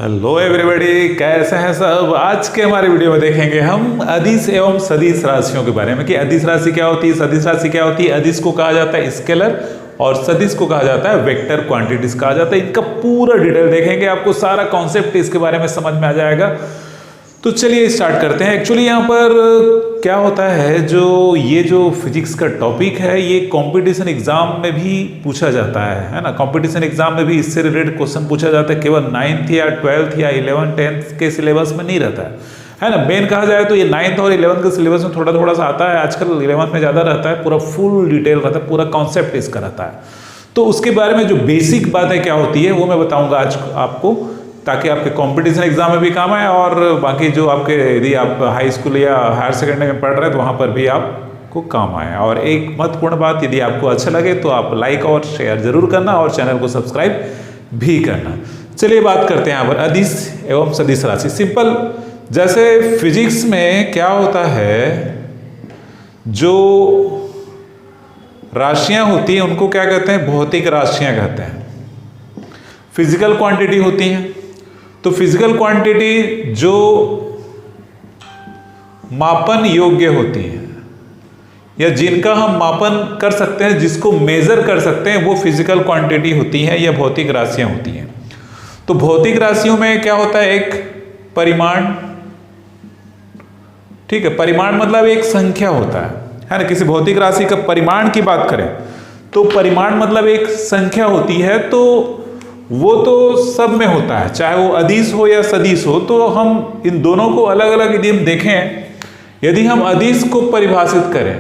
Hello everybody, कैसे हैं सब। आज के हमारे वीडियो में देखेंगे हम अदिश एवं सदिश राशियों के बारे में कि अदिश राशि क्या होती है, सदिश राशि क्या होती है। अदिश को कहा जाता है स्केलर और सदिश को कहा जाता है वेक्टर क्वांटिटीज कहा जाता है। इनका पूरा डिटेल देखेंगे, आपको सारा कॉन्सेप्ट इसके बारे में समझ में आ जाएगा। तो चलिए स्टार्ट करते हैं। एक्चुअली यहाँ पर क्या होता है, जो फिजिक्स का टॉपिक है ये कंपटीशन एग्जाम में भी पूछा जाता है ना। कंपटीशन एग्जाम में भी इससे रिलेटेड क्वेश्चन पूछा जाता है। केवल 9th या 12th या 11th 10th के सिलेबस में नहीं रहता है ना। मेन कहा जाए तो ये 9th और 11th के सिलेबस में थोड़ा थोड़ा सा आता है। आजकल 11th में ज़्यादा रहता है, पूरा फुल डिटेल रहता है, पूरा कॉन्सेप्ट इसका रहता है। तो उसके बारे में जो बेसिक बातें क्या होती है वो मैं बताऊँगा आज आपको, ताकि आपके कंपटीशन एग्जाम में भी काम आए और बाकी जो आपके यदि आप हाई स्कूल या हायर सेकेंडरी में पढ़ रहे हैं तो वहाँ पर भी आपको काम आए। और एक महत्वपूर्ण बात, यदि आपको अच्छा लगे तो आप लाइक और शेयर जरूर करना और चैनल को सब्सक्राइब भी करना। चलिए बात करते हैं यहाँ पर अदिश एवं सदिश राशि। सिंपल, जैसे फिजिक्स में क्या होता है, जो राशियाँ होती हैं उनको क्या कहते हैं, भौतिक राशियाँ कहते हैं। फिजिकल क्वांटिटी होती हैं, तो फिजिकल क्वांटिटी जो मापन योग्य होती है या जिनका हम मापन कर सकते हैं, जिसको मेजर कर सकते हैं, वो फिजिकल क्वांटिटी होती है या भौतिक राशियां होती हैं। तो भौतिक राशियों में क्या होता है, एक परिमाण, ठीक है। परिमाण मतलब एक संख्या होता है ना। किसी भौतिक राशि का परिमाण की बात करें तो परिमाण मतलब एक संख्या होती है। तो वो तो सब में होता है, चाहे वो अदिश हो या सदिश हो। तो हम इन दोनों को अलग अलग यदि हम देखें, यदि हम अदिश को परिभाषित करें,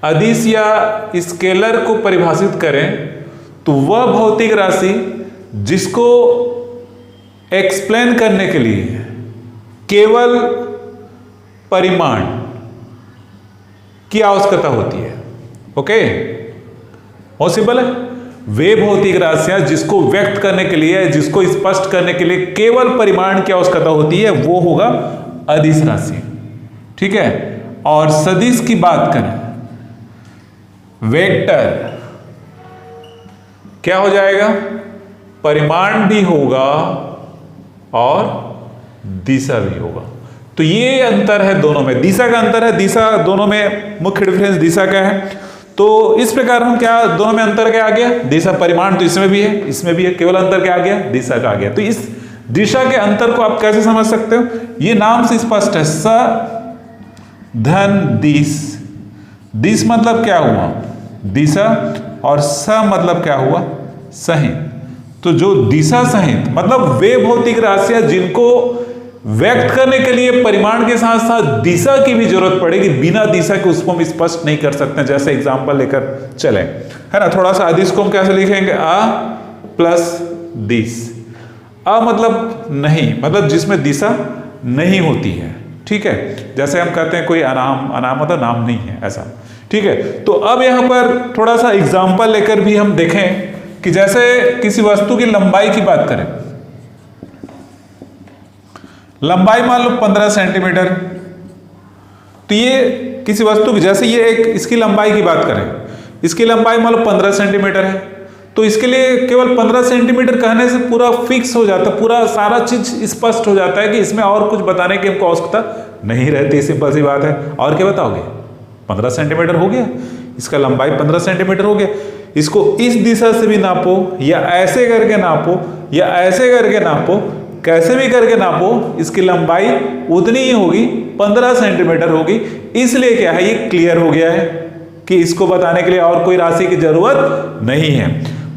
अदिश या स्केलर को परिभाषित करें, तो वह भौतिक राशि जिसको एक्सप्लेन करने के लिए केवल परिमाण की आवश्यकता होती है। ओके, पॉसिबल है। वे भौतिक राशियां जिसको व्यक्त करने के लिए, जिसको स्पष्ट करने के लिए केवल परिमाण की आवश्यकता होती है, वो होगा अदिश राशि, ठीक है। और सदिश की बात करें, वेक्टर क्या हो जाएगा, परिमाण भी होगा और दिशा भी होगा। तो ये अंतर है दोनों में, दिशा का अंतर है। दिशा दोनों में मुख्य डिफरेंस दिशा का है। तो इस प्रकार हम क्या, दोनों में अंतर क्या आ गया, दिशा परिमाण तो इसमें भी है, इसमें भी है, केवल अंतर क्या आ गया, दिशा का आ गया। तो इस दिशा के अंतर को आप कैसे समझ सकते हो, ये नाम से स्पष्ट है, स धन दिश। दिश मतलब क्या हुआ, दिशा, और स मतलब क्या हुआ, सहित। तो जो दिशा सहित मतलब वे भौतिक राशियां जिनको व्यक्त करने के लिए परिमाण के साथ साथ दिशा की भी जरूरत पड़ेगी। बिना दिशा के उसको हम स्पष्ट नहीं कर सकते। जैसे एग्जांपल लेकर चले, है ना। थोड़ा सा अदिश को हम कैसे लिखेंगे, आ प्लस दिश। अ मतलब नहीं, मतलब जिसमें दिशा नहीं होती है, ठीक है। जैसे हम कहते हैं कोई अनाम, अनाम मतलब नाम नहीं है, ऐसा, ठीक है। तो अब यहां पर थोड़ा सा एग्जाम्पल लेकर भी हम देखें कि जैसे किसी वस्तु की लंबाई की बात करें, लंबाई मान लो 15 सेंटीमीटर। तो ये किसी वस्तु की, जैसे ये एक, इसकी लंबाई की बात करें, इसकी लंबाई मान लो 15 सेंटीमीटर है। तो इसके लिए केवल 15 सेंटीमीटर कहने से पूरा फिक्स हो जाता है, पूरा सारा चीज स्पष्ट हो जाता है कि इसमें और कुछ बताने की हमको आवश्यकता नहीं रहती। सिंपल सी बात है। और क्या बताओगे, 15 सेंटीमीटर हो गया, इसका लंबाई 15 सेंटीमीटर हो गया। इसको इस दिशा से भी नापो, या ऐसे करके नापो, या ऐसे करके नापो, कैसे भी करके नापो, इसकी लंबाई उतनी ही होगी, 15 सेंटीमीटर होगी। इसलिए क्या है, ये क्लियर हो गया है कि इसको बताने के लिए और कोई राशि की जरूरत नहीं है।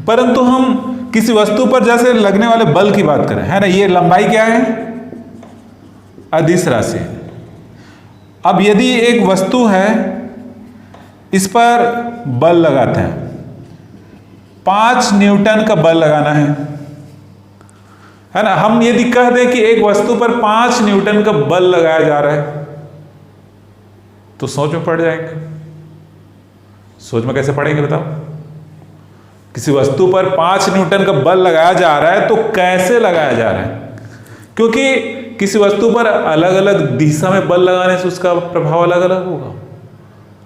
परंतु हम किसी वस्तु पर जैसे लगने वाले बल की बात करें, है ना, ये लंबाई क्या है, अदिश राशि है। अब यदि एक वस्तु है, इस पर बल लगाते हैं, 5 न्यूटन का बल लगाना है ना। हम यदि कह दें कि एक वस्तु पर 5 न्यूटन का बल लगाया जा रहा है, तो सोच में पड़ जाएंगे। सोच में कैसे पड़ेंगे बताओ। किसी वस्तु पर 5 न्यूटन का बल लगाया जा रहा है, तो कैसे लगाया जा रहा है, क्योंकि किसी वस्तु पर अलग अलग दिशा में बल लगाने से उसका प्रभाव अलग अलग होगा।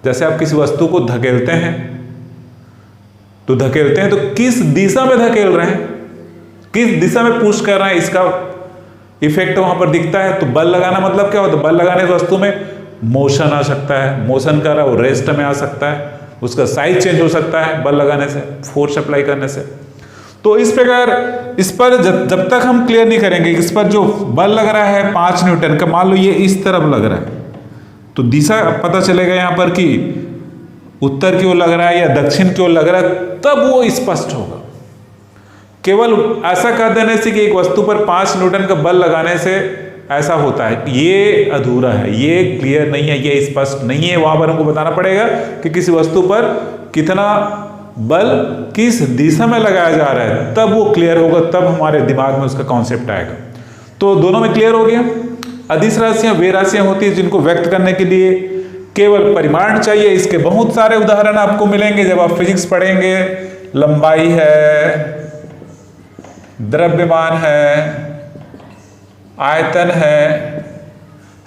जैसे आप किसी वस्तु को धकेलते हैं, तो किस दिशा में धकेल रहे हैं, किस दिशा में पुश कर रहा है इसका इफेक्ट वहां पर दिखता है। तो बल लगाना मतलब क्या होता है, बल लगाने से वस्तु में मोशन आ सकता है, मोशन कर रहा है वो रेस्ट में आ सकता है, उसका साइज चेंज हो सकता है बल लगाने से, फोर्स अप्लाई करने से। तो इस प्रकार इस पर जब तक हम क्लियर नहीं करेंगे, इस पर जो बल लग रहा है 5 न्यूटन का, मान लो ये इस तरफ लग रहा है, तो दिशा पता चलेगा यहाँ पर कि उत्तर की ओर लग रहा है या दक्षिण की ओर लग रहा है, तब वो स्पष्ट होगा। केवल ऐसा कर देने से कि एक वस्तु पर 5 न्यूटन का बल लगाने से ऐसा होता है, ये अधूरा है, ये क्लियर नहीं है, ये स्पष्ट नहीं है। वहां पर हमको बताना पड़ेगा कि किसी वस्तु पर कितना बल किस दिशा में लगाया जा रहा है, तब वो क्लियर होगा, तब हमारे दिमाग में उसका कॉन्सेप्ट आएगा। तो दोनों में क्लियर हो गया। अदिश राशियां वे राशियां होती है जिनको व्यक्त करने के लिए केवल परिमाण चाहिए। इसके बहुत सारे उदाहरण आपको मिलेंगे जब आप फिजिक्स पढ़ेंगे। लंबाई है, द्रव्यमान है, आयतन है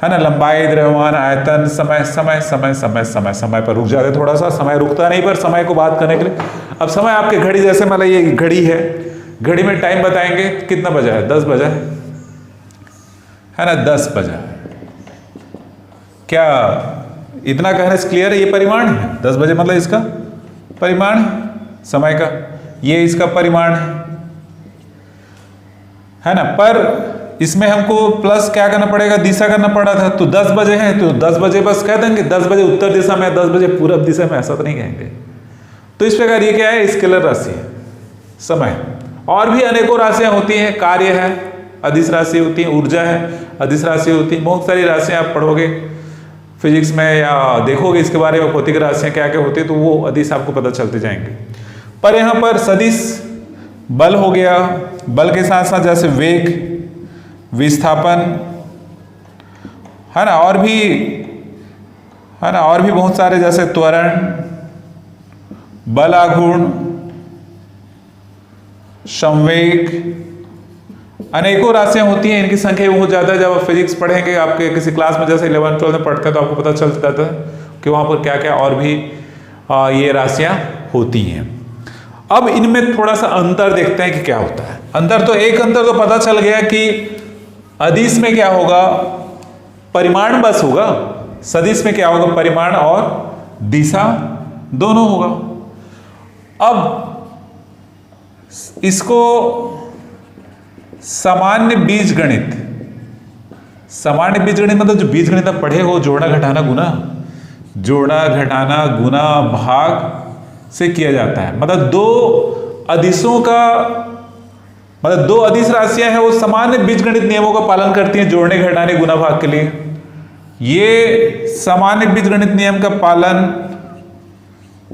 ना, लंबाई, द्रव्यमान, आयतन, समय समय समय समय समय समय पर रुक जाते, थोड़ा सा समय रुकता नहीं, पर समय को बात करने के लिए अब समय आपके घड़ी जैसे, मतलब ये घड़ी है, घड़ी में टाइम बताएंगे कितना बजा है, 10 बजा है ना, 10 बजा। क्या इतना कहने से क्लियर है, ये परिमाण है, 10 बजे मतलब इसका परिमाण है समय का, ये इसका परिमाण है ना। पर इसमें हमको प्लस क्या करना पड़ेगा, दिशा करना पड़ा था। तो 10 बजे है तो 10 बजे बस कह देंगे, 10 बजे उत्तर दिशा में, 10 बजे पूरब दिशा में, ऐसा तो नहीं कहेंगे। तो इस प्रकार ये क्या है, स्केलर राशि है समय। और भी अनेकों राशियां होती हैं, कार्य है, अदिश राशि होती है, ऊर्जा है, अदिश राशि होती है, बहुत सारी राशियां आप पढ़ोगे फिजिक्स में या देखोगे इसके बारे में, भौतिक राशियां क्या क्या होती है, तो वो अदिश आपको पता चलते जाएंगे। पर यहाँ पर सदिश बल हो गया, बल के साथ साथ जैसे वेग, विस्थापन है ना, और भी है ना, और भी बहुत सारे जैसे त्वरण, बल आघूर्ण, संवेग, अनेकों राशियां होती हैं। इनकी संख्या बहुत ज्यादा है। जब आप फिजिक्स पढ़ेंगे आपके किसी क्लास में, जैसे 11 12 में पढ़ते हैं, तो आपको पता चल जाता है कि वहां पर क्या क्या और भी ये राशियां होती हैं। अब इनमें थोड़ा सा अंतर देखते हैं कि क्या होता है। अंतर तो पता चल गया कि अदिश में क्या होगा, परिमाण बस होगा, सदिश में क्या होगा, परिमाण और दिशा दोनों होगा। अब इसको सामान्य बीजगणित, सामान्य बीजगणित मतलब जो बीजगणित आप पढ़े हो, जोड़ना घटाना गुना, जोड़ना घटाना गुना भाग से किया जाता है। मतलब दो अदिशों का, मतलब 2 अदिश राशियां हैं, वो सामान्य बीजगणित नियमों का पालन करती हैं जोड़ने घटाने गुना भाग के लिए। ये सामान्य बीजगणित नियम का पालन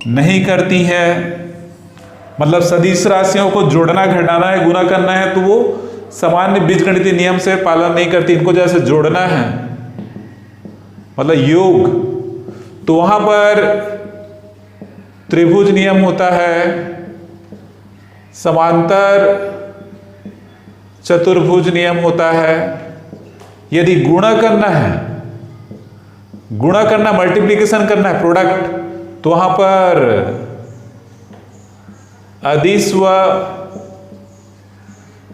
नहीं करती है, मतलब सदिश राशियों को जोड़ना घटाना है गुना करना है, तो वो सामान्य बीजगणितीय नियम से पालन नहीं करती। इनको जैसे जोड़ना है मतलब योग, तो वहां पर त्रिभुज नियम होता है, समांतर चतुर्भुज नियम होता है। यदि गुणा करना है, गुणा करना, मल्टीप्लिकेशन करना है, प्रोडक्ट, तो वहां पर अदिश व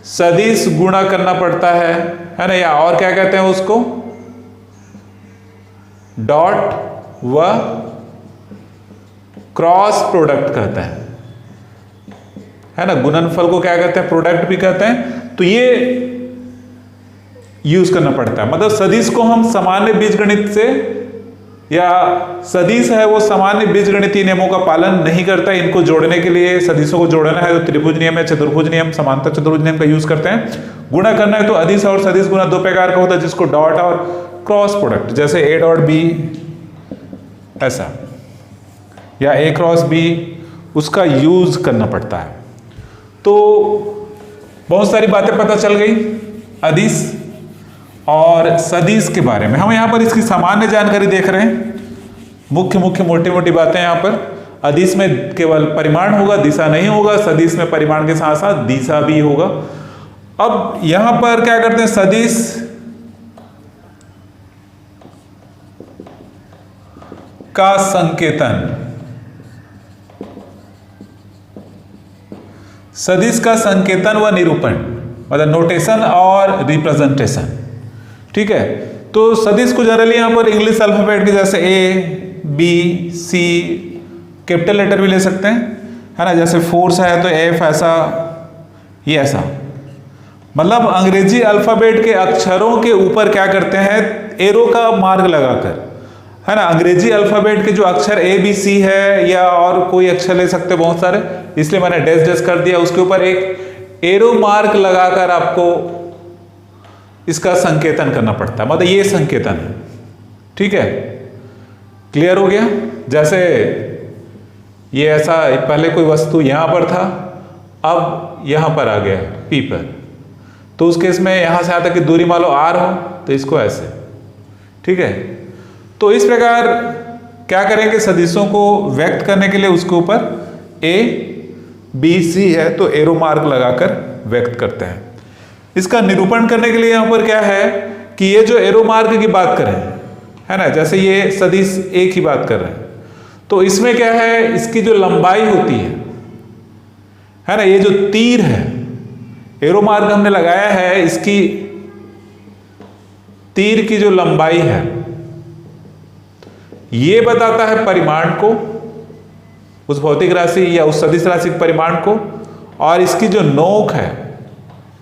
सदिश गुणा करना पड़ता है ना, या और क्या कहते हैं उसको, डॉट व क्रॉस प्रोडक्ट कहते हैं, है ना। गुणनफल को क्या कहते हैं, प्रोडक्ट भी कहते हैं। तो ये यूज करना पड़ता है। मतलब सदिश को हम सामान्य बीजगणित से, या सदिश है वो सामान्य बीजगणितीय नियमों का पालन नहीं करता। इनको जोड़ने के लिए, सदिशों को जोड़ना है तो त्रिभुज नियम या चतुर्भुज नियम, समांतर चतुर्भुज नियम का यूज करते हैं। गुणा करना है तो अदिश और सदिश गुणा 2 प्रकार का होता है, जिसको डॉट और क्रॉस प्रोडक्ट, जैसे A डॉट B ऐसा, या A क्रॉस B, उसका यूज करना पड़ता है। तो बहुत सारी बातें पता चल गई अदिश और सदिश के बारे में। हम यहाँ पर इसकी सामान्य जानकारी देख रहे हैं, मुख्य मोटी मोटी बातें। यहाँ पर अदिश में केवल परिमाण होगा, दिशा नहीं होगा। सदिश में परिमाण के साथ साथ दिशा भी होगा। अब यहां पर क्या करते हैं, सदिश का संकेतन, सदिश का संकेतन व निरूपण, मतलब नोटेशन और रिप्रेजेंटेशन। ठीक है, तो सदिश को जनरली यहाँ पर इंग्लिश अल्फाबेट के जैसे A B C, capital letter भी ले सकते हैं, है ना, जैसे फोर्स है तो एफ, ऐसा ये ऐसा, मतलब अंग्रेजी अल्फाबेट के अक्षरों के ऊपर क्या करते हैं, एरो का मार्ग लगाकर, है ना। अंग्रेजी अल्फाबेट के जो अक्षर ए बी सी है या और कोई अक्षर ले सकते हैं बहुत सारे, इसलिए मैंने डैश डैश कर दिया, उसके ऊपर एक एरो मार्क लगाकर आपको इसका संकेतन करना पड़ता है, मतलब ये संकेतन है। ठीक है, क्लियर हो गया। जैसे ये ऐसा, पहले कोई वस्तु यहां पर था, अब यहां पर आ गया पी पर, तो उस केस में यहां से आता कि दूरी मान लो आर हो तो इसको ऐसे। ठीक है, तो इस प्रकार क्या करेंगे, सदिशों को व्यक्त करने के लिए उसके ऊपर ए बी सी है तो एरो मार्क लगाकर व्यक्त करते हैं। इसका निरूपण करने के लिए यहां पर क्या है कि ये जो एरो मार्क की बात करें, है ना, जैसे ये सदिश ए की बात कर रहे हैं, तो इसमें क्या है, इसकी जो लंबाई होती है ना, ये जो तीर है, एरो मार्क हमने लगाया है, इसकी तीर की जो लंबाई है ये बताता है परिमाण को, उस भौतिक राशि या उस सदिश राशि के परिमाण को, और इसकी जो नोक है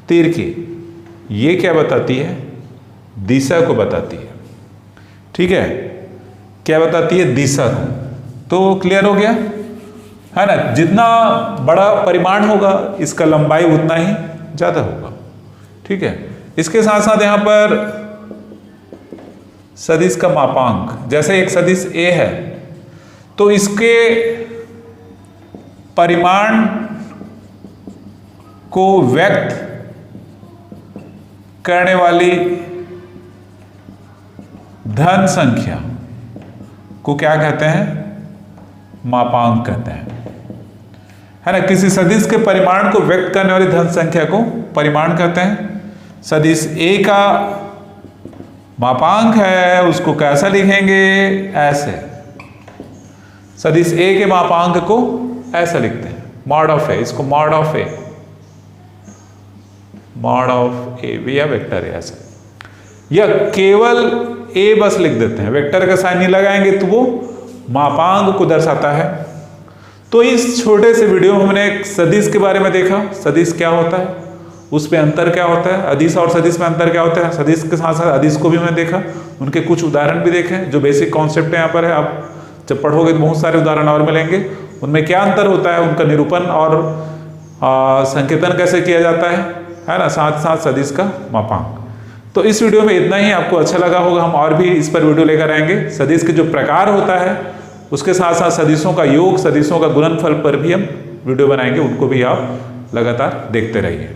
तीर की, ये क्या बताती है, दिशा को बताती है। ठीक है, क्या बताती है, दिशा को। तो क्लियर हो गया, है ना, जितना बड़ा परिमाण होगा इसका लंबाई उतना ही ज्यादा होगा। ठीक है, इसके साथ साथ यहां पर सदिश का मापांक, जैसे एक सदिश ए है तो इसके परिमाण को व्यक्त करने वाली धन संख्या को क्या कहते हैं, मापांक कहते हैं, है ना। किसी सदिश के परिमाण को व्यक्त करने वाली धन संख्या को परिमाण कहते हैं। सदिश ए का मापांक है, उसको कैसा लिखेंगे, ऐसे। सदिश ए के मापांक को ऐसा लिखते हैं, मॉड ऑफ ए, इसको mod of A, mod of A या वेक्टर ए, ऐसा, या केवल ए बस लिख देते हैं, वेक्टर का साइन नहीं लगाएंगे तो वो मापांक को दर्शाता है। तो इस छोटे से वीडियो में हमने एक सदिश के बारे में देखा, सदिश क्या होता है, उस पे अंतर क्या होता है, अदिश और सदिश में अंतर क्या होता है, सदिश के साथ साथ अदिश को भी मैंने देखा, उनके कुछ उदाहरण भी देखे, जो बेसिक कॉन्सेप्ट यहाँ पर है, आप जब पढ़ोगे तो बहुत सारे उदाहरण और मिलेंगे, उनमें क्या अंतर होता है, उनका निरूपण और संकेतन कैसे किया जाता है ना, साथ साथ सदिश का मापांक। तो इस वीडियो में इतना ही, आपको अच्छा लगा होगा, हम और भी इस पर वीडियो लेकर आएंगे। सदिश के जो प्रकार होता है उसके साथ साथ सदिशों का योग, सदिशों का गुणनफल पर भी हम वीडियो बनाएंगे, उनको भी आप लगातार देखते रहिए।